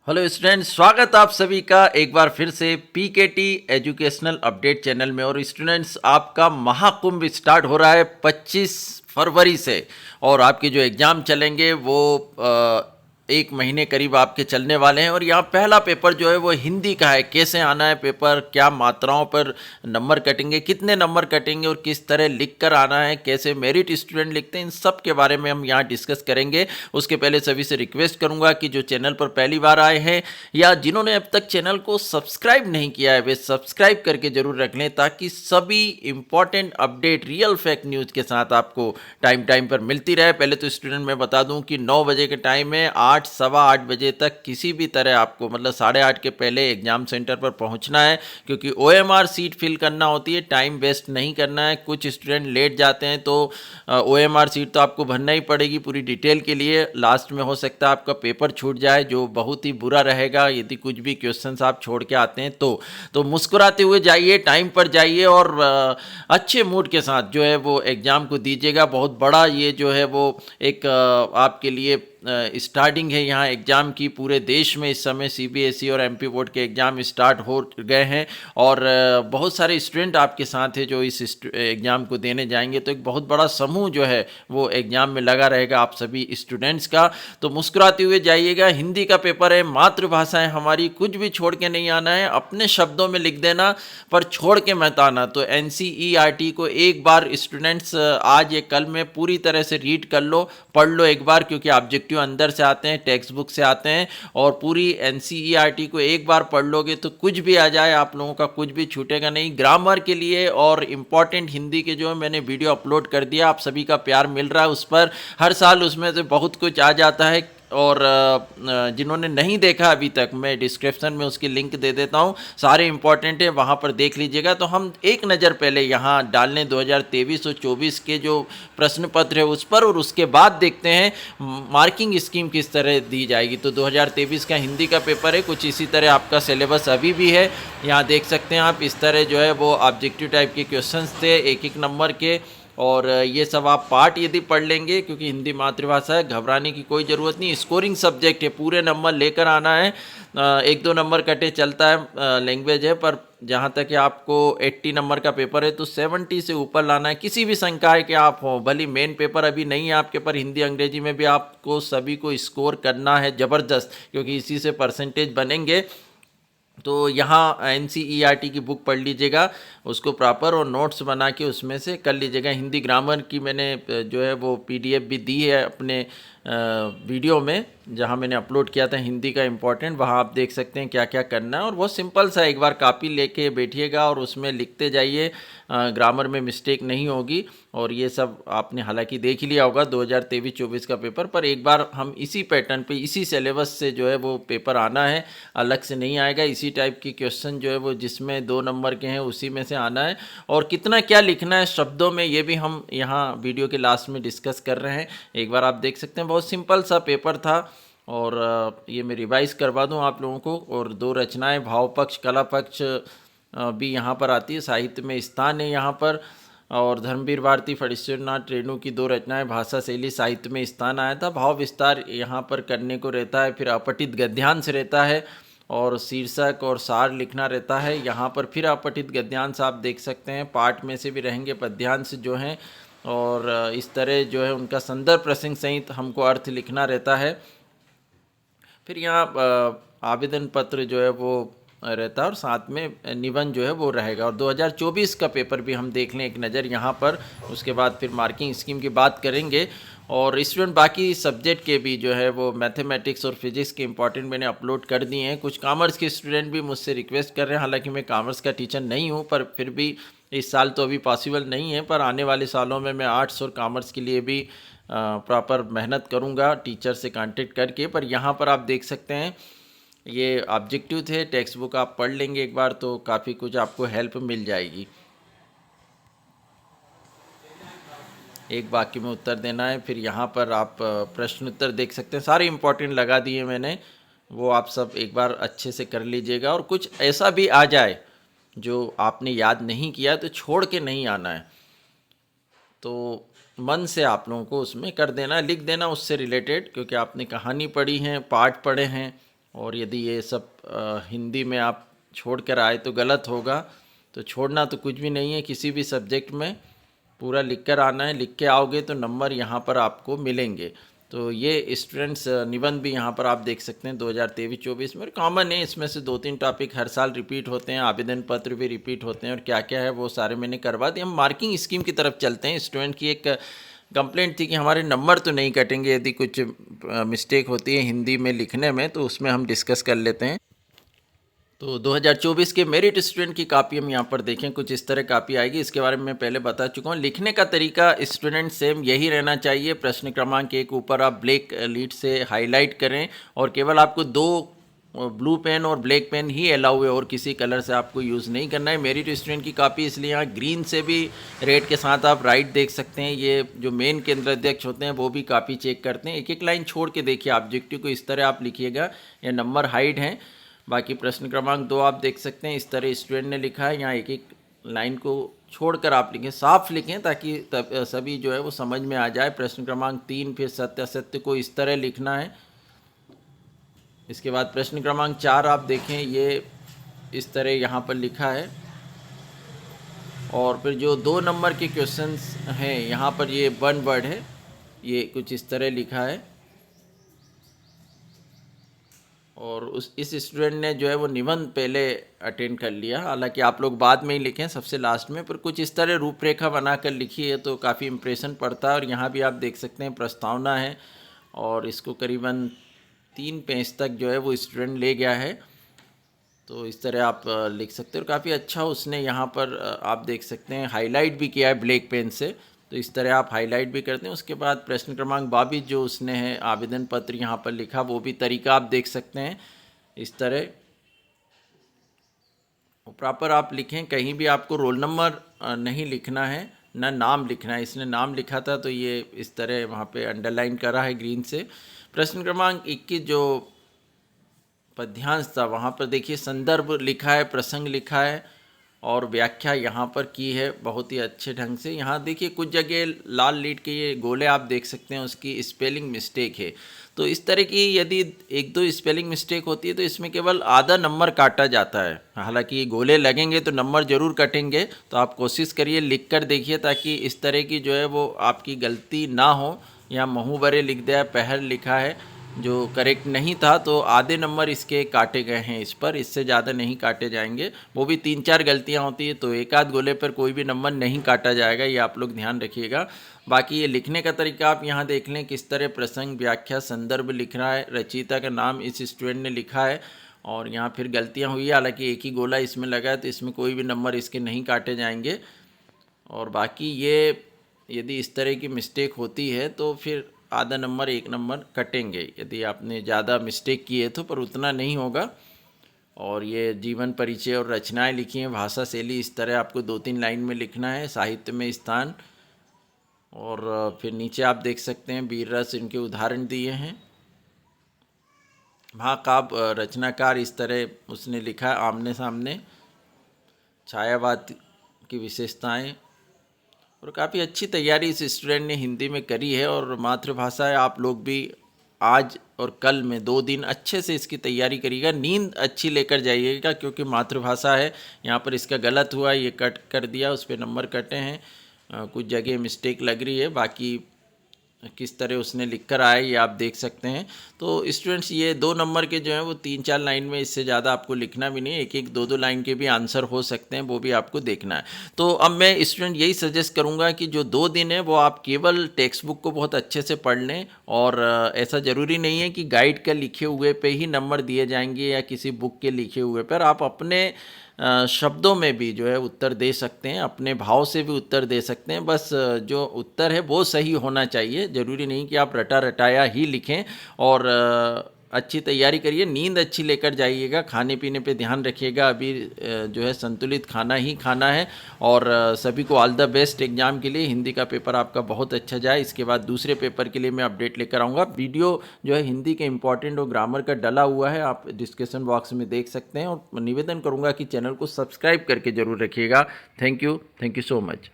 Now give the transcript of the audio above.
Hello students, स्वागत आप सभी का एक बार फिर से पीकेटी एजुकेशनल अपडेट चैनल में। और स्टूडेंट्स, आपका महाकुंभ स्टार्ट हो रहा है 25 फरवरी से। और आपके जो एग्ज़ाम चलेंगे वो एक महीने करीब आपके चलने वाले हैं। और यहाँ पहला पेपर जो है वो हिंदी का है। कैसे आना है पेपर, क्या मात्राओं पर नंबर कटेंगे, कितने नंबर कटेंगे और किस तरह लिख कर आना है, कैसे मेरिट स्टूडेंट लिखते हैं, इन सब के बारे में हम यहाँ डिस्कस करेंगे। उसके पहले सभी से रिक्वेस्ट करूँगा कि जो चैनल पर पहली बार आए हैं या जिन्होंने अब तक चैनल को सब्सक्राइब नहीं किया है वे सब्सक्राइब करके जरूर रख लें, ताकि सभी important update real fact news के साथ आपको टाइम टाइम पर मिलती रहे। पहले तो स्टूडेंट मैं बता दूं कि 9 बजे के टाइम में 8 सवा 8 बजे तक किसी भी तरह आपको मतलब 8:30 के पहले एग्जाम सेंटर पर पहुंचना है, क्योंकि ओएमआर सीट फिल करना होती है। टाइम वेस्ट नहीं करना है। कुछ स्टूडेंट लेट जाते हैं तो ओएमआर सीट तो आपको भरना ही पड़ेगी पूरी डिटेल के लिए। लास्ट में हो सकता है आपका पेपर छूट जाए, जो बहुत ही बुरा रहेगा यदि कुछ भी क्वेश्चंस आप छोड़ के आते हैं तो मुस्कुराते हुए जाइए, टाइम पर जाइए और अच्छे मूड के साथ जो है वो एग्ज़ाम को दीजिएगा। बहुत बड़ा ये जो है वो एक आपके लिए स्टार्टिंग है यहाँ एग्ज़ाम की। पूरे देश में इस समय सीबीएसई और एमपी बोर्ड के एग्ज़ाम स्टार्ट हो गए हैं और बहुत सारे स्टूडेंट आपके साथ हैं जो इस एग्ज़ाम को देने जाएंगे। तो एक बहुत बड़ा समूह जो है वो एग्ज़ाम में लगा रहेगा आप सभी स्टूडेंट्स का। तो मुस्कुराते हुए जाइएगा। हिंदी का पेपर है, मातृभाषा है हमारी, कुछ भी छोड़ के नहीं आना है। अपने शब्दों में लिख देना पर छोड़ के मत आना। तो एनसीईआरटी को एक बार स्टूडेंट्स आज या कल में पूरी तरह से रीड कर लो, पढ़ लो एक बार, क्योंकि ऑब्जेक्टिव अंदर से आते हैं, टेक्स्ट बुक से आते हैं। और पूरी एनसीईआरटी को एक बार पढ़ लोगे तो कुछ भी आ जाए आप लोगों का कुछ भी छूटेगा नहीं। ग्रामर के लिए और इम्पॉर्टेंट हिंदी के जो मैंने वीडियो अपलोड कर दिया, आप सभी का प्यार मिल रहा है उस पर। हर साल उसमें से बहुत कुछ आ जाता है। और जिन्होंने नहीं देखा अभी तक, मैं डिस्क्रिप्शन में उसकी लिंक दे देता हूँ, सारे इंपॉर्टेंट है, वहाँ पर देख लीजिएगा। तो हम एक नज़र पहले यहाँ डालने 2023 और 24 के जो प्रश्न पत्र है उस पर, और उसके बाद देखते हैं मार्किंग स्कीम किस तरह दी जाएगी। तो 2023 का हिंदी का पेपर है, कुछ इसी तरह आपका सिलेबस अभी भी है। यहाँ देख सकते हैं आप, इस तरह जो है वो ऑब्जेक्टिव टाइप के क्वेश्चंस थे, एक एक नंबर के। और ये सब आप पार्ट यदि पढ़ लेंगे, क्योंकि हिंदी मातृभाषा है, घबराने की कोई ज़रूरत नहीं। स्कोरिंग सब्जेक्ट है, पूरे नंबर लेकर आना है। एक दो नंबर कटे चलता है, लैंग्वेज है, पर जहाँ तक कि आपको 80 नंबर का पेपर है तो 70 से ऊपर लाना है। किसी भी संकाय के आप हो, भली मेन पेपर अभी नहीं है आपके, पर हिंदी अंग्रेजी में भी आपको सभी को स्कोर करना है ज़बरदस्त, क्योंकि इसी से परसेंटेज बनेंगे। तो यहाँ एनसीईआरटी की बुक पढ़ लीजिएगा उसको प्रॉपर, और नोट्स बना के उसमें से कर लीजिएगा। हिंदी ग्रामर की मैंने जो है वो पीडीएफ भी दी है अपने वीडियो में, जहाँ मैंने अपलोड किया था हिंदी का इम्पोर्टेंट। वहाँ आप देख सकते हैं क्या क्या करना है, और बहुत सिंपल सा, एक बार कॉपी लेके बैठिएगा और उसमें लिखते जाइए। ग्रामर में मिस्टेक नहीं होगी। और ये सब आपने हालांकि देख ही लिया होगा 2023-24 का पेपर, पर एक बार हम इसी पैटर्न पे, इसी सिलेबस से जो है वो पेपर आना है, अलग से नहीं आएगा। इसी टाइप की क्वेश्चन जो है वो जिसमें 2 नंबर के हैं उसी में से आना है। और कितना क्या लिखना है शब्दों में, ये भी हम यहाँ वीडियो के लास्ट में डिस्कस कर रहे हैं। एक बार आप देख सकते हैं, बहुत सिंपल सा पेपर था। और ये मैं रिवाइज करवा दूं आप लोगों को। और 2 रचनाएं, भाव पक्ष कला पक्ष भी यहाँ पर आती है। साहित्य में स्थान है यहाँ पर। और धर्मवीर भारती फणीश्वरनाथ रेणु की 2 रचनाएं, भाषा शैली साहित्य में स्थान आया था। भाव विस्तार यहाँ पर करने को रहता है, फिर अपठित गद्यांश रहता है, और शीर्षक और सार लिखना रहता है। यहाँ पर फिर अपठित गद्यांश आप देख सकते हैं, पाठ में से भी रहेंगे पद्यांश जो हैं। और इस तरह जो है उनका संदर्भ प्रसंग सहित हमको अर्थ लिखना रहता है। फिर यहाँ आवेदन पत्र जो है वो रहता है, और साथ में निबंध जो है वो रहेगा। और 2024 का पेपर भी हम देख लें एक नज़र यहाँ पर। उसके बाद फिर मार्किंग स्कीम की बात करेंगे। और स्टूडेंट बाकी सब्जेक्ट के भी जो है वो मैथमेटिक्स और फिजिक्स के इंपॉर्टेंट मैंने अपलोड कर दिए हैं। कुछ कॉमर्स के स्टूडेंट भी मुझसे रिक्वेस्ट कर रहे हैं, हालांकि मैं कॉमर्स का टीचर नहीं हूँ, पर फिर भी इस साल तो अभी पॉसिबल नहीं है, पर आने वाले सालों में मैं आर्ट्स और कॉमर्स के लिए भी प्रॉपर मेहनत करूँगा टीचर से कांटेक्ट करके। पर यहाँ पर आप देख सकते हैं ये ऑब्जेक्टिव थे, टेक्स्ट बुक आप पढ़ लेंगे एक बार तो काफ़ी कुछ आपको हेल्प मिल जाएगी। एक वाक्य में उत्तर देना है। फिर यहाँ पर आप प्रश्न उत्तर देख सकते हैं, सारे इंपॉर्टेंट लगा दिए मैंने, वो आप सब एक बार अच्छे से कर लीजिएगा। और कुछ ऐसा भी आ जाए जो आपने याद नहीं किया तो छोड़ के नहीं आना है, तो मन से आप लोगों को उसमें कर देना, लिख देना उससे रिलेटेड, क्योंकि आपने कहानी पढ़ी है, पाठ पढ़े हैं, और यदि ये सब हिंदी में आप छोड़ कर आए तो गलत होगा। तो छोड़ना तो कुछ भी नहीं है, किसी भी सब्जेक्ट में पूरा लिख कर आना है। लिख के आओगे तो नंबर यहाँ पर आपको मिलेंगे। तो ये स्टूडेंट्स निबंध भी यहाँ पर आप देख सकते हैं 2023-24 में कॉमन है। इसमें से 2-3 टॉपिक हर साल रिपीट होते हैं, आवेदन पत्र भी रिपीट होते हैं और क्या क्या है वो सारे मैंने करवा दिए। हम मार्किंग स्कीम की तरफ चलते हैं। स्टूडेंट की एक कंप्लेंट थी कि हमारे नंबर तो नहीं कटेंगे यदि कुछ मिस्टेक होती है हिंदी में लिखने में, तो उसमें हम डिस्कस कर लेते हैं। तो 2024 के मेरिट स्टूडेंट की कापी हम यहाँ पर देखें, कुछ इस तरह कापी आएगी। इसके बारे में मैं पहले बता चुका हूँ। लिखने का तरीका स्टूडेंट सेम यही रहना चाहिए। प्रश्न क्रमांक 1 ऊपर आप ब्लैक लीड से हाईलाइट करें और केवल आपको 2 ब्लू पेन और ब्लैक पेन ही अलाउ है और किसी कलर से आपको यूज़ नहीं करना है। मेरिट स्टूडेंट की कापी इसलिए यहाँ ग्रीन से भी रेड के साथ आप राइट देख सकते हैं। ये जो मेन केंद्र अध्यक्ष होते हैं वो भी कापी चेक करते हैं। एक एक लाइन छोड़ के देखिए, ऑब्जेक्टिव को इस तरह आप लिखिएगा, ये नंबर हाइड हैं। बाकी प्रश्न क्रमांक 2 आप देख सकते हैं इस तरह स्टूडेंट ने लिखा है। यहाँ एक एक लाइन को छोड़कर आप लिखें, साफ लिखें ताकि सभी जो है वो समझ में आ जाए। प्रश्न क्रमांक 3 फिर सत्य असत्य को इस तरह लिखना है। इसके बाद प्रश्न क्रमांक 4 आप देखें, ये इस तरह यहाँ पर लिखा है। और फिर जो 2 नंबर के क्वेश्चंस हैं यहाँ पर ये 1 वर्ड है, ये कुछ इस तरह लिखा है। और इस स्टूडेंट ने जो है वो निबंध पहले अटेंड कर लिया, हालांकि आप लोग बाद में ही लिखें सबसे लास्ट में, पर कुछ इस तरह रूपरेखा बनाकर लिखी है तो काफ़ी इम्प्रेशन पड़ता है। और यहाँ भी आप देख सकते हैं प्रस्तावना है और इसको करीबन 3 पेज तक जो है वो स्टूडेंट ले गया है। तो इस तरह आप लिख सकते हो। काफ़ी अच्छा उसने यहाँ पर आप देख सकते हैं हाईलाइट भी किया है ब्लैक पेन से, तो इस तरह आप हाईलाइट भी करते हैं। उसके बाद प्रश्न क्रमांक 22 जो उसने है आवेदन पत्र यहाँ पर लिखा, वो भी तरीका आप देख सकते हैं इस तरह प्रॉपर आप लिखें। कहीं भी आपको रोल नंबर नहीं लिखना है, ना नाम लिखना है। इसने नाम लिखा था तो ये इस तरह वहाँ पे अंडरलाइन करा है ग्रीन से। प्रश्न क्रमांक 21 जो पद्यांश था वहाँ पर देखिए संदर्भ लिखा है, प्रसंग लिखा है और व्याख्या यहाँ पर की है बहुत ही अच्छे ढंग से। यहाँ देखिए कुछ जगह लाल लीड के ये गोले आप देख सकते हैं, उसकी स्पेलिंग मिस्टेक है। तो इस तरह की यदि 1-2 स्पेलिंग मिस्टेक होती है तो इसमें केवल आधा नंबर काटा जाता है। हालांकि गोले लगेंगे तो नंबर ज़रूर कटेंगे, तो आप कोशिश करिए लिख कर देखिए ताकि इस तरह की जो है वो आपकी गलती ना हो। यहाँ महू बरे लिख दिया, पहल लिखा है जो करेक्ट नहीं था, तो आधे नंबर इसके काटे गए हैं इस पर, इससे ज़्यादा नहीं काटे जाएंगे। वो भी 3-4 गलतियां होती है तो एक आध गोले पर कोई भी नंबर नहीं काटा जाएगा, ये आप लोग ध्यान रखिएगा। बाकी ये लिखने का तरीका आप यहाँ देख लें किस तरह प्रसंग व्याख्या संदर्भ लिख रहा है। रचयिता का नाम इस स्टूडेंट ने लिखा है और यहाँ फिर गलतियाँ हुई है, हालाँकि एक ही गोला इसमें लगा है तो इसमें कोई भी नंबर इसके नहीं काटे जाएंगे। और बाकी ये यदि इस तरह की मिस्टेक होती है तो फिर आधा नंबर 1 नंबर कटेंगे यदि आपने ज़्यादा मिस्टेक किए तो, पर उतना नहीं होगा। और ये जीवन परिचय और रचनाएं लिखी हैं, भाषा शैली इस तरह आपको 2-3 लाइन में लिखना है। साहित्य में स्थान और फिर नीचे आप देख सकते हैं वीर रस, इनके उदाहरण दिए हैं। महाकाव्य रचनाकार इस तरह उसने लिखा है, आमने सामने, छायावाद की विशेषताएं। और काफ़ी अच्छी तैयारी इस स्टूडेंट ने हिंदी में करी है और मातृभाषा है। आप लोग भी आज और कल में 2 दिन अच्छे से इसकी तैयारी करिएगा, नींद अच्छी लेकर जाइएगा क्योंकि मातृभाषा है। यहाँ पर इसका गलत हुआ, ये कट कर दिया, उस पर नंबर कटे हैं, कुछ जगह मिस्टेक लग रही है। बाकी किस तरह उसने लिख कर आया ये आप देख सकते हैं। तो स्टूडेंट्स ये 2 नंबर के जो हैं वो 3-4 लाइन में, इससे ज़्यादा आपको लिखना भी नहीं है। 1-1 2-2 लाइन के भी आंसर हो सकते हैं, वो भी आपको देखना है। तो अब मैं स्टूडेंट यही सजेस्ट करूंगा कि जो 2 दिन है वो आप केवल टेक्स्ट बुक को बहुत अच्छे से पढ़ लें। और ऐसा ज़रूरी नहीं है कि गाइड के लिखे हुए पे ही नंबर दिए जाएंगे या किसी बुक के लिखे हुए पर। आप अपने शब्दों में भी जो है उत्तर दे सकते हैं, अपने भाव से भी उत्तर दे सकते हैं। बस जो उत्तर है वो सही होना चाहिए, ज़रूरी नहीं कि आप रटा रटाया ही लिखें। और अच्छी तैयारी करिए, नींद अच्छी लेकर जाइएगा, खाने पीने पे ध्यान रखिएगा। अभी जो है संतुलित खाना ही खाना है। और सभी को ऑल द बेस्ट एग्जाम के लिए। हिंदी का पेपर आपका बहुत अच्छा जाए। इसके बाद दूसरे पेपर के लिए मैं अपडेट लेकर आऊँगा। वीडियो जो है हिंदी के इंपॉर्टेंट और ग्रामर का डला हुआ है, आप डिस्क्रिप्शन बॉक्स में देख सकते हैं। और निवेदन करूँगा कि चैनल को सब्सक्राइब करके ज़रूर रखिएगा। Thank you so much.